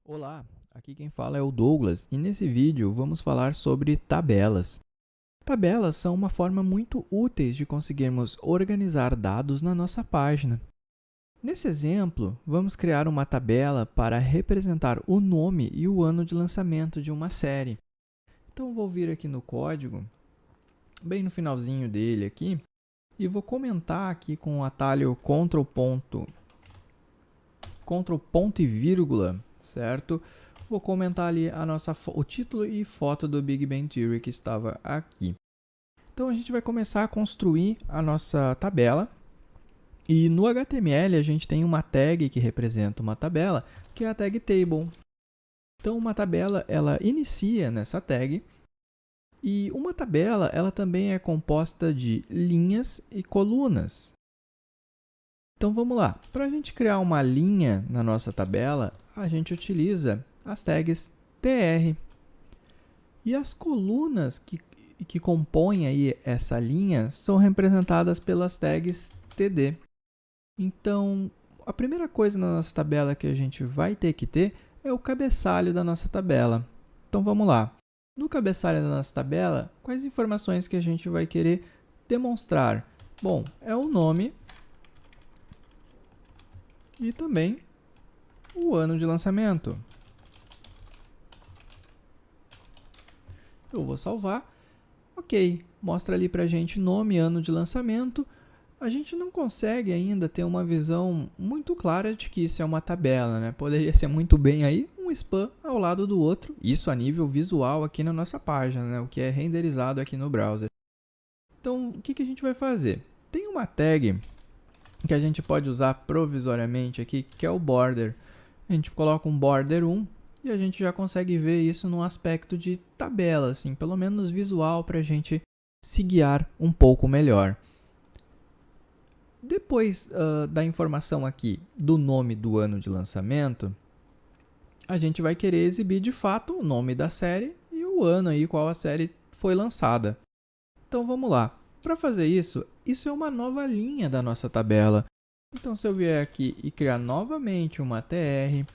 Olá, aqui quem fala é o Douglas e nesse vídeo vamos falar sobre tabelas. Tabelas são uma forma muito úteis de conseguirmos organizar dados na nossa página. Nesse exemplo, vamos criar uma tabela para representar o nome e o ano de lançamento de uma série. Então, vou vir aqui no código, bem no finalzinho dele aqui, e vou comentar aqui com o atalho Ctrl ponto e vírgula, certo? Vou comentar ali o título e foto do Big Bang Theory que estava aqui. Então, a gente vai começar a construir a nossa tabela. E no HTML, a gente tem uma tag que representa uma tabela, que é a tag table. Então, uma tabela, ela inicia nessa tag. E uma tabela, ela também é composta de linhas e colunas. Então, vamos lá. Para a gente criar uma linha na nossa tabela, a gente utiliza as tags tr. E as colunas que compõem aí essa linha são representadas pelas tags td. Então, a primeira coisa na nossa tabela que a gente vai ter que ter é o cabeçalho da nossa tabela. Então, vamos lá. No cabeçalho da nossa tabela, quais informações que a gente vai querer demonstrar? Bom, é o nome e também o ano de lançamento. Eu vou salvar. Ok, mostra ali para a gente nome e ano de lançamento. A gente não consegue ainda ter uma visão muito clara de que isso é uma tabela, né? Poderia ser muito bem aí um span ao lado do outro, isso a nível visual aqui na nossa página, né? O que é renderizado aqui no browser. Então, o que a gente vai fazer? Tem uma tag que a gente pode usar provisoriamente aqui, que é o border. A gente coloca um border 1 e a gente já consegue ver isso no aspecto de tabela, assim, pelo menos visual, para a gente se guiar um pouco melhor. Depois da informação aqui do nome do ano de lançamento, a gente vai querer exibir de fato o nome da série e o ano aí qual a série foi lançada. Então vamos lá. Para fazer isso, isso é uma nova linha da nossa tabela. Então, se eu vier aqui e criar novamente uma tr,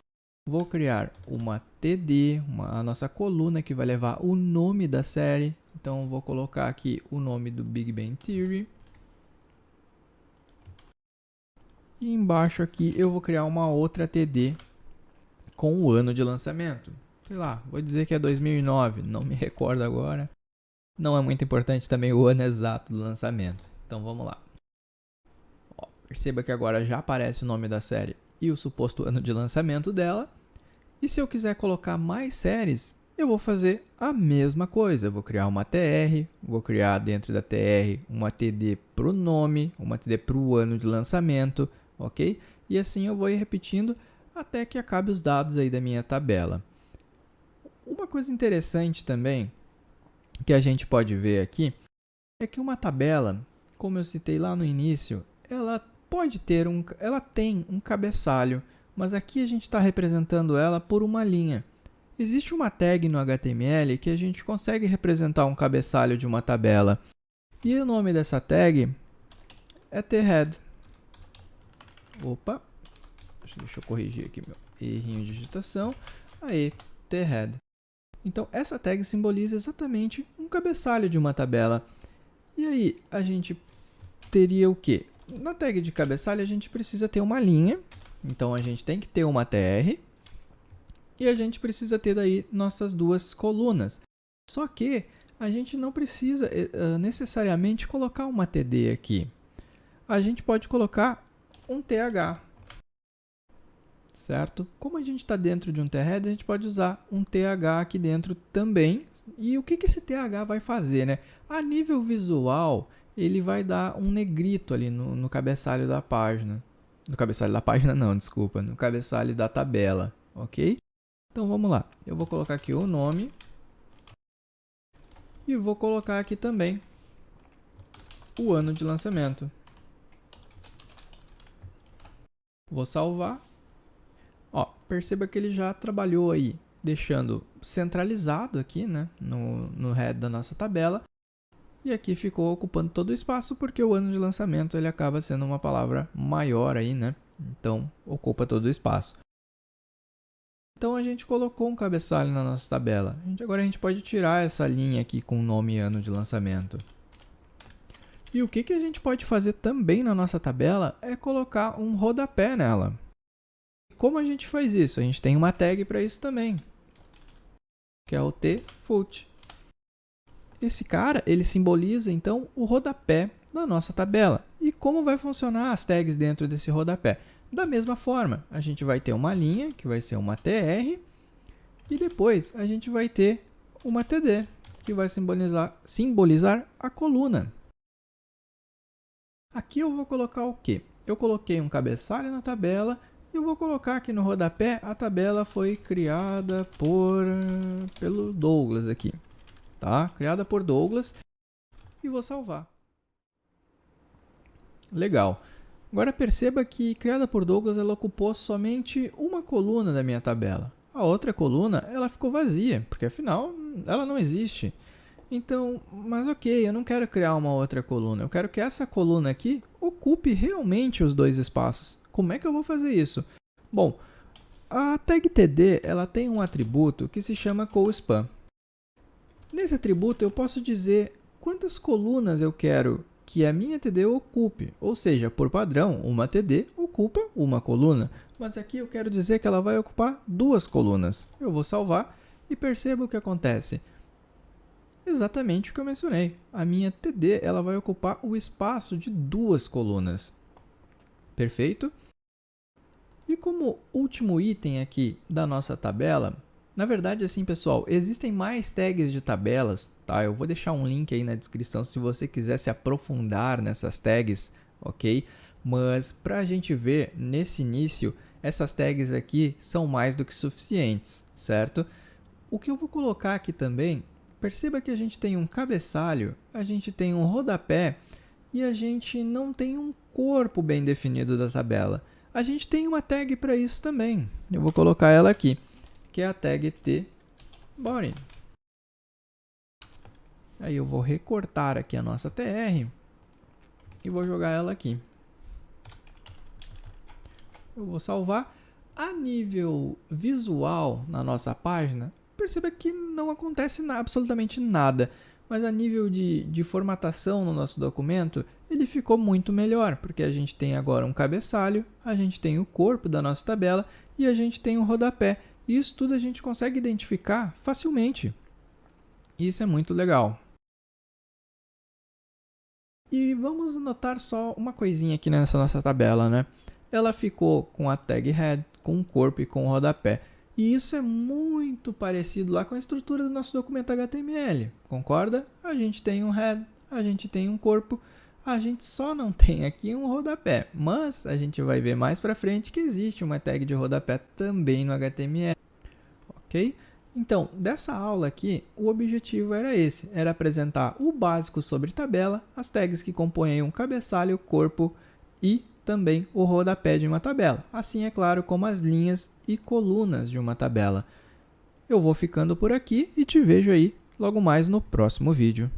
vou criar uma td, a nossa coluna que vai levar o nome da série. Então, vou colocar aqui o nome do Big Bang Theory. E embaixo aqui eu vou criar uma outra td com o ano de lançamento. Sei lá, vou dizer que é 2009, não me recordo agora. Não é muito importante também o ano exato do lançamento. Então, vamos lá. Ó, perceba que agora já aparece o nome da série e o suposto ano de lançamento dela. E se eu quiser colocar mais séries, eu vou fazer a mesma coisa. Eu vou criar uma tr, vou criar dentro da tr uma td para o nome, uma td para o ano de lançamento, ok? E assim eu vou ir repetindo até que acabe os dados aí da minha tabela. Uma coisa interessante também que a gente pode ver aqui é que uma tabela, como eu citei lá no início, ela tem um cabeçalho, mas aqui a gente está representando ela por uma linha. Existe uma tag no HTML que a gente consegue representar um cabeçalho de uma tabela. E o nome dessa tag é thead. Opa, deixa eu corrigir aqui meu errinho de digitação. Aí, thead. Então, essa tag simboliza exatamente um cabeçalho de uma tabela. E aí, a gente teria o quê? Na tag de cabeçalho, a gente precisa ter uma linha. Então, a gente tem que ter uma tr. E a gente precisa ter daí nossas duas colunas. Só que a gente não precisa necessariamente colocar uma td aqui. A gente pode colocar um th. Certo? Como a gente está dentro de um thead, a gente pode usar um th aqui dentro também. E o que esse th vai fazer, né? A nível visual, ele vai dar um negrito ali no cabeçalho da página. No cabeçalho da página não, desculpa. No cabeçalho da tabela, ok? Então vamos lá. Eu vou colocar aqui o nome. E vou colocar aqui também o ano de lançamento. Vou salvar. Ó, perceba que ele já trabalhou aí, deixando centralizado aqui, né, no head da nossa tabela. E aqui ficou ocupando todo o espaço, porque o ano de lançamento ele acaba sendo uma palavra maior aí, né? Então, ocupa todo o espaço. Então, a gente colocou um cabeçalho na nossa tabela. Agora a gente pode tirar essa linha aqui com o nome e ano de lançamento. E o que a gente pode fazer também na nossa tabela é colocar um rodapé nela. Como a gente faz isso? A gente tem uma tag para isso também, que é o tFoot. Esse cara, ele simboliza, então, o rodapé da nossa tabela. E como vai funcionar as tags dentro desse rodapé? Da mesma forma, a gente vai ter uma linha, que vai ser uma TR, e depois a gente vai ter uma TD, que vai simbolizar a coluna. Aqui eu vou colocar o quê? Eu coloquei um cabeçalho na tabela e eu vou colocar aqui no rodapé, a tabela foi criada pelo Douglas aqui, tá? Criada por Douglas e vou salvar. Legal. Agora perceba que criada por Douglas, ela ocupou somente uma coluna da minha tabela. A outra coluna, ela ficou vazia, porque afinal ela não existe. Então, mas ok, eu não quero criar uma outra coluna, eu quero que essa coluna aqui ocupe realmente os dois espaços. Como é que eu vou fazer isso? Bom, a tag TD ela tem um atributo que se chama CoSpan. Nesse atributo eu posso dizer quantas colunas eu quero que a minha TD ocupe, ou seja, por padrão, uma TD ocupa uma coluna, mas aqui eu quero dizer que ela vai ocupar duas colunas. Eu vou salvar e perceba o que acontece. Exatamente o que eu mencionei. A minha TD ela vai ocupar o espaço de duas colunas. Perfeito? E como último item aqui da nossa tabela, na verdade assim pessoal, existem mais tags de tabelas, tá? Eu vou deixar um link aí na descrição se você quiser se aprofundar nessas tags, ok? Mas para a gente ver nesse início, essas tags aqui são mais do que suficientes, certo? O que eu vou colocar aqui também, perceba que a gente tem um cabeçalho, a gente tem um rodapé e a gente não tem um corpo bem definido da tabela. A gente tem uma tag para isso também. Eu vou colocar ela aqui, que é a tag tBody. Aí eu vou recortar aqui a nossa TR e vou jogar ela aqui. Eu vou salvar. A nível visual na nossa página, perceba que não acontece absolutamente nada. Mas a nível de formatação no nosso documento, ele ficou muito melhor, porque a gente tem agora um cabeçalho, a gente tem o corpo da nossa tabela e a gente tem um rodapé. Isso tudo a gente consegue identificar facilmente. Isso é muito legal. E vamos anotar só uma coisinha aqui nessa nossa tabela, né? Ela ficou com a tag head, com o corpo e com o rodapé. E isso é muito parecido lá com a estrutura do nosso documento HTML, concorda? A gente tem um head, a gente tem um corpo, a gente só não tem aqui um rodapé. Mas a gente vai ver mais para frente que existe uma tag de rodapé também no HTML, ok? Então, dessa aula aqui, o objetivo era esse, era apresentar o básico sobre tabela, as tags que compõem um cabeçalho, corpo e também o rodapé de uma tabela, assim é claro como as linhas e colunas de uma tabela. Eu vou ficando por aqui e te vejo aí logo mais no próximo vídeo.